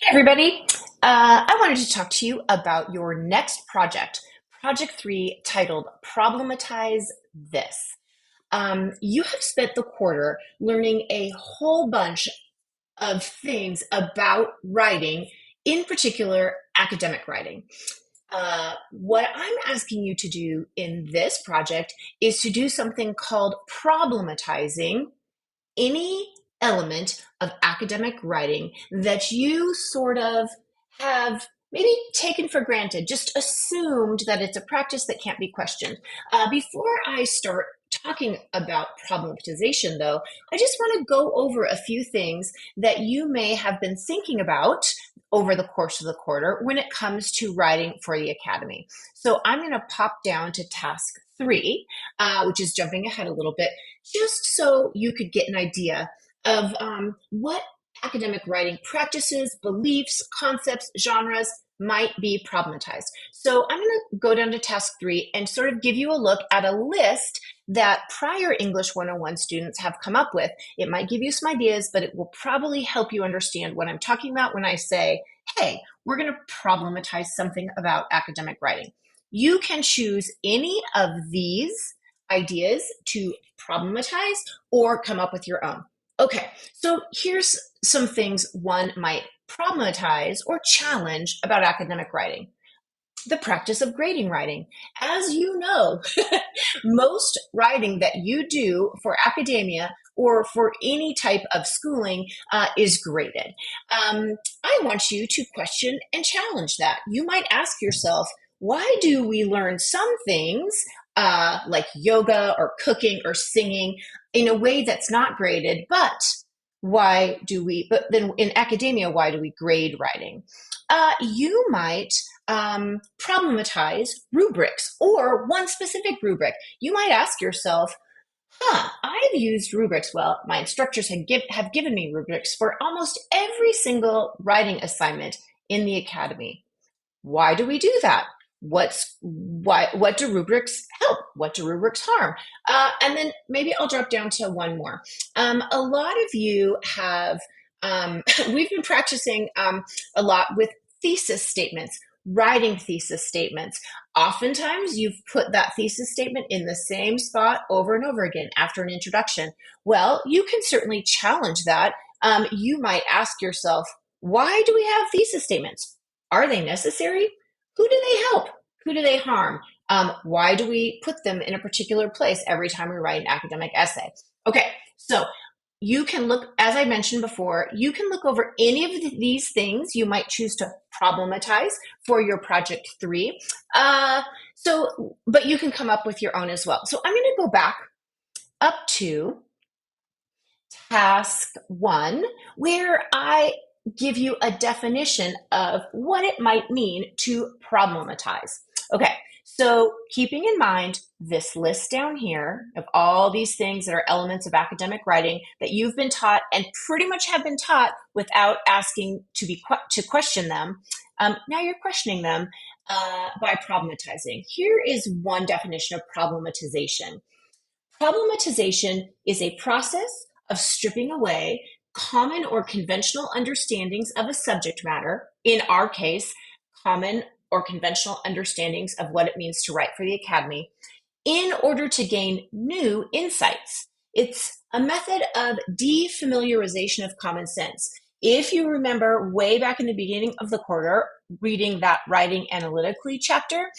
Everybody. I wanted to talk to you about your next project, Project 3, titled Problematize This. You have spent the quarter learning a whole bunch of things about writing, in particular, academic writing. What I'm asking you to do in this project is to do something called problematizing any element of academic writing that you sort of have maybe taken for granted, just assumed that it's a practice that can't be questioned. Before I start talking about problematization, though, I just want to go over a few things that you may have been thinking about over the course of the quarter when it comes to writing for the Academy. So I'm going to pop down to task 3, which is jumping ahead a little bit, just so you could get an idea of what academic writing practices, beliefs, concepts, genres might be problematized. So I'm going to go down to task 3 and sort of give you a look at a list that prior English 101 students have come up with. It might give you some ideas, but it will probably help you understand what I'm talking about when I say, hey, we're going to problematize something about academic writing. You can choose any of these ideas to problematize or come up with your own. Okay, so here's some things one might problematize or challenge about academic writing. The practice of grading writing. As you know, most writing that you do for academia or for any type of schooling is graded. I want you to question and challenge that. You might ask yourself, why do we learn some things like yoga or cooking or singing in a way that's not graded, but but then in academia, why do we grade writing? You might problematize rubrics or one specific rubric. You might ask yourself, I've used rubrics. Well, my instructors have given me rubrics for almost every single writing assignment in the academy. Why do we do that? What do rubrics help? What do rubrics harm? And then maybe I'll drop down to one more. A lot of you have we've been practicing a lot with thesis statements, writing thesis statements. Oftentimes you've put that thesis statement in the same spot over and over again after an introduction. Well, you can certainly challenge that. You might ask yourself, why do we have thesis statements? Are they necessary? Who do they help? Who do they harm? Why do we put them in a particular place every time we write an academic essay? Okay, so you can look, as I mentioned before, you can look over any of these things you might choose to problematize for your project 3. But you can come up with your own as well. So I'm going to go back up to task 1, where I give you a definition of what it might mean to problematize. Okay, so keeping in mind this list down here of all these things that are elements of academic writing that you've been taught and pretty much have been taught without asking to question them, now you're questioning them by problematizing. Here is one definition of problematization. Problematization is a process of stripping away common or conventional understandings of a subject matter, in our case, common or conventional understandings of what it means to write for the Academy, in order to gain new insights. It's a method of defamiliarization of common sense. If you remember way back in the beginning of the quarter, reading that Writing Analytically chapter,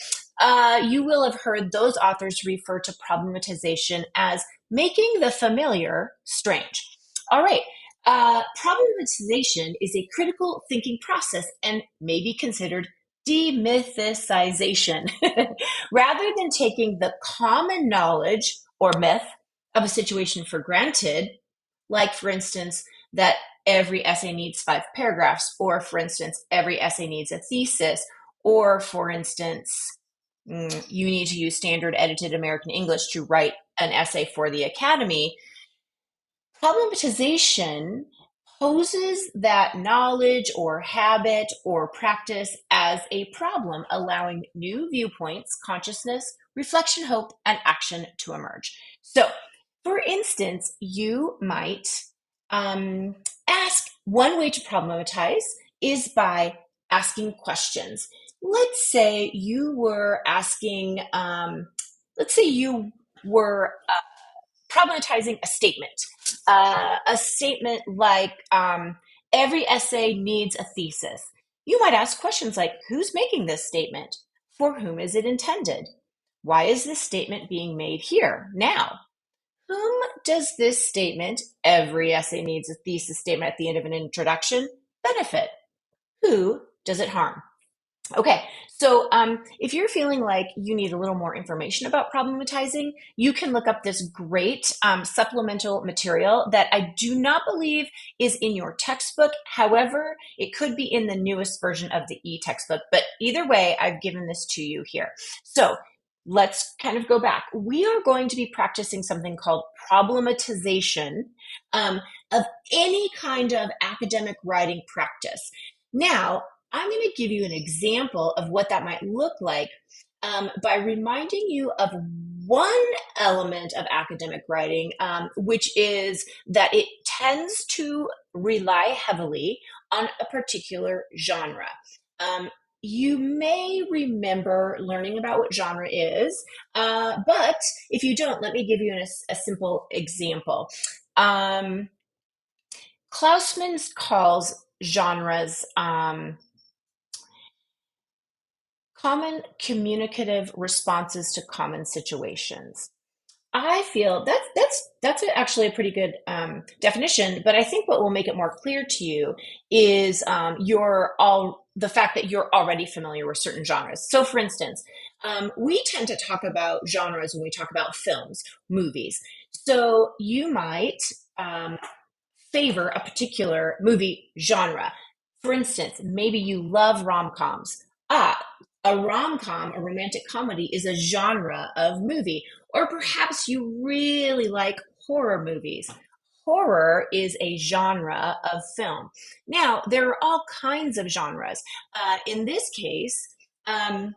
you will have heard those authors refer to problematization as making the familiar strange. All right. Problematization is a critical thinking process and may be considered demythicization. Rather than taking the common knowledge or myth of a situation for granted, like, for instance, that every essay needs 5 paragraphs, or, for instance, every essay needs a thesis, or, for instance, you need to use standard edited American English to write an essay for the Academy. Problematization poses that knowledge or habit or practice as a problem, allowing new viewpoints, consciousness, reflection, hope, and action to emerge. So, for instance, you might ask, one way to problematize is by asking questions. Let's say you were asking, let's say you were problematizing a statement like every essay needs a thesis. You might ask questions like, who's making this statement? For whom is it intended? Why is this statement being made here, now? Whom does this statement, every essay needs a thesis statement at the end of an introduction, benefit? Who does it harm? Okay, so if you're feeling like you need a little more information about problematizing, you can look up this great supplemental material that I do not believe is in your textbook. However, it could be in the newest version of the e-textbook, but either way, I've given this to you here. So let's kind of go back. We are going to be practicing something called problematization um, of any kind of academic writing practice. Now, I'm going to give you an example of what that might look like by reminding you of one element of academic writing, which is that it tends to rely heavily on a particular genre. Um, you may remember learning about what genre is, but if you don't, let me give you a simple example. Klausman calls genres common communicative responses to common situations. I feel that's actually a pretty good definition, but I think what will make it more clear to you is the fact that you're already familiar with certain genres. So, for instance, we tend to talk about genres when we talk about films, movies. So you might favor a particular movie genre. For instance, maybe you love rom-coms. A rom-com, a romantic comedy, is a genre of movie. Or perhaps you really like horror movies. Horror is a genre of film. Now, there are all kinds of genres. In this case, I'm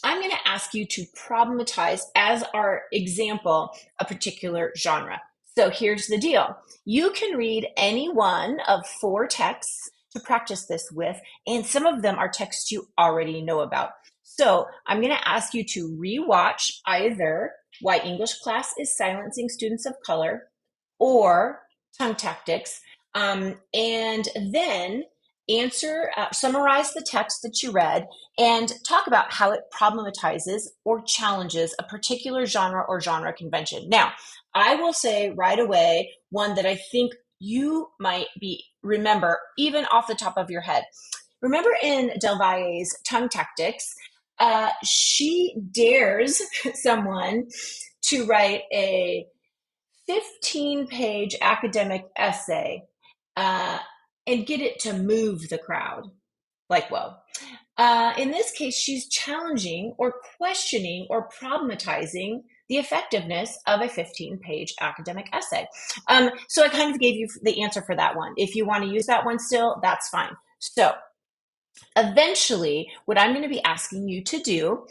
going to ask you to problematize, as our example, a particular genre. So here's the deal. You can read any one of four texts to practice this with, and some of them are texts you already know about. So I'm going to ask you to rewatch either Why English Class is Silencing Students of Color or Tongue Tactics, and then summarize the text that you read and talk about how it problematizes or challenges a particular genre or genre convention. Now, I will say right away one that I think you might remember even off the top of your head. Remember in Del Valle's Tongue Tactics, she dares someone to write a 15-page academic essay uh, and get it to move the crowd. Like, whoa. In this case, she's challenging or questioning or problematizing the effectiveness of a 15-page academic essay. So I kind of gave you the answer for that one. If you want to use that one still, that's fine. So eventually, what I'm going to be asking you to do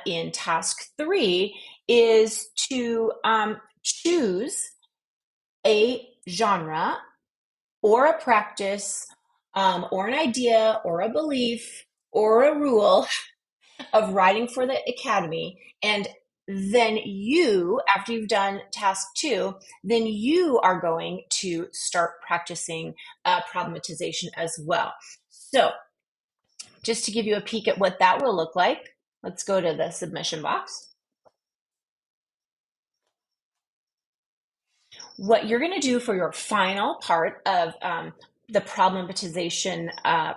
in task 3 is to choose a genre or a practice or an idea or a belief or a rule of writing for the academy. And then you, after you've done task 2, then you are going to start practicing problematization as well. So just to give you a peek at what that will look like, let's go to the submission box. What you're going to do for your final part of the problematization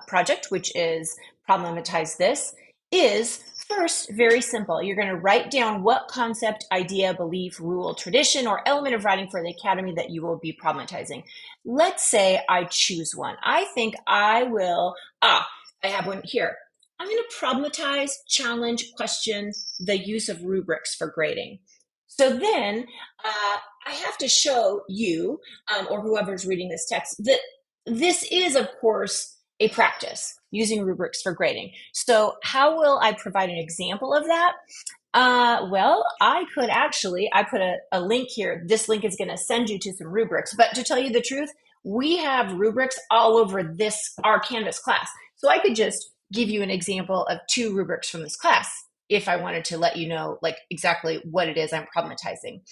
project, which is problematize this, is first very simple. You're going to write down what concept, idea, belief, rule, tradition, or element of writing for the academy that you will be problematizing. Let's say I choose one. I think I will, I have one here. I'm going to problematize, challenge, question the use of rubrics for grading. So then I have to show you or whoever's reading this text that this is, of course, a practice using rubrics for grading. So how will I provide an example of that? Well, I put a link here. This link is going to send you to some rubrics. But to tell you the truth, we have rubrics all over our Canvas class. So I could just give you an example of 2 rubrics from this class if I wanted to let you know like exactly what it is I'm problematizing.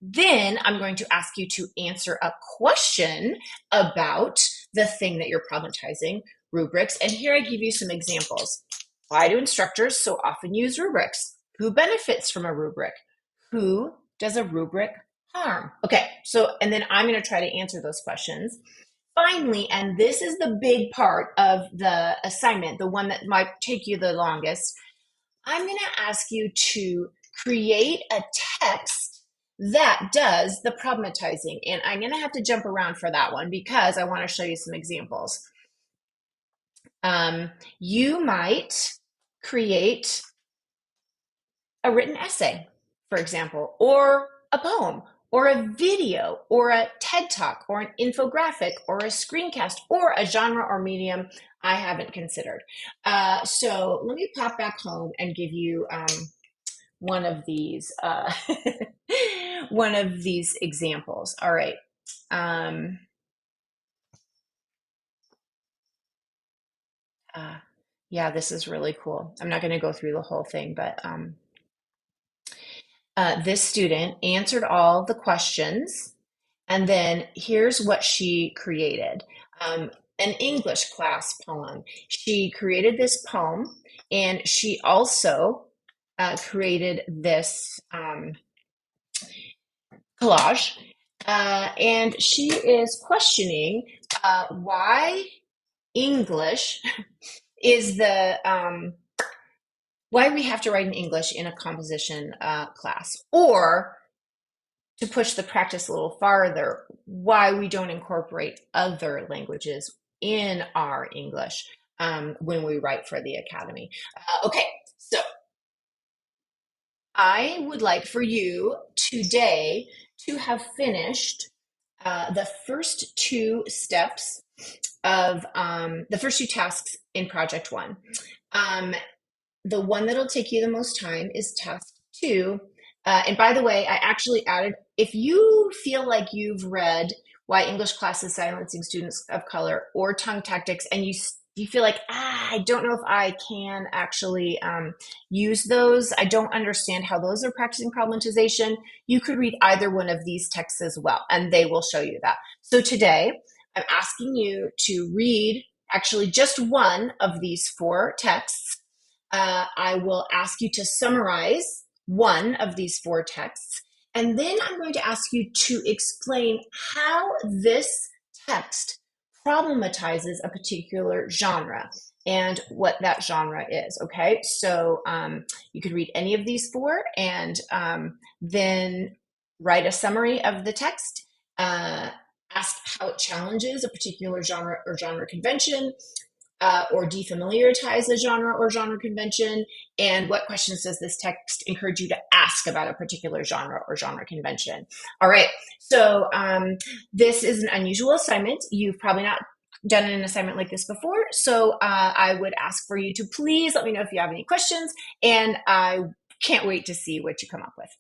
Then I'm going to ask you to answer a question about the thing that you're problematizing, rubrics. And here I give you some examples. Why do instructors so often use rubrics? Who benefits from a rubric? Who does a rubric harm? Okay, so, and then I'm going to try to answer those questions. Finally, and this is the big part of the assignment, the one that might take you the longest, I'm going to ask you to create a text that does the problematizing. And I'm going to have to jump around for that one because I want to show you some examples. You might create a written essay, for example, or a poem, or a video, or a TED Talk, or an infographic, or a screencast, or a genre or medium I haven't considered. So let me pop back home and give you one of these one of these examples. All right. Yeah, this is really cool. I'm not going to go through the whole thing, but this student answered all the questions, and then here's what she created. An English class poem. She created this poem, and she also created this collage, and she is questioning why English is why we have to write in English in a composition class, or to push the practice a little farther, why we don't incorporate other languages in our English when we write for the Academy. Okay, so I would like for you today to have finished the first 2 steps of the first 2 tasks in Project 1. The one that'll take you the most time is task 2. And by the way, I actually added, if you feel like you've read Why English Class is Silencing Students of Color or Tongue Tactics, and you feel like, I don't know if I can actually use those. I don't understand how those are practicing problematization. You could read either one of these texts as well, and they will show you that. So today, I'm asking you to read actually just one of these 4 texts. I will ask you to summarize one of these 4 texts, and then I'm going to ask you to explain how this text problematizes a particular genre and what that genre is. Okay, so you could read any of these 4 and then write a summary of the text, ask how it challenges a particular genre or genre convention, or defamiliarize a genre or genre convention, and what questions does this text encourage you to ask about a particular genre or genre convention. All right, so this is an unusual assignment. You've probably not done an assignment like this before, so I would ask for you to please let me know if you have any questions, and I can't wait to see what you come up with.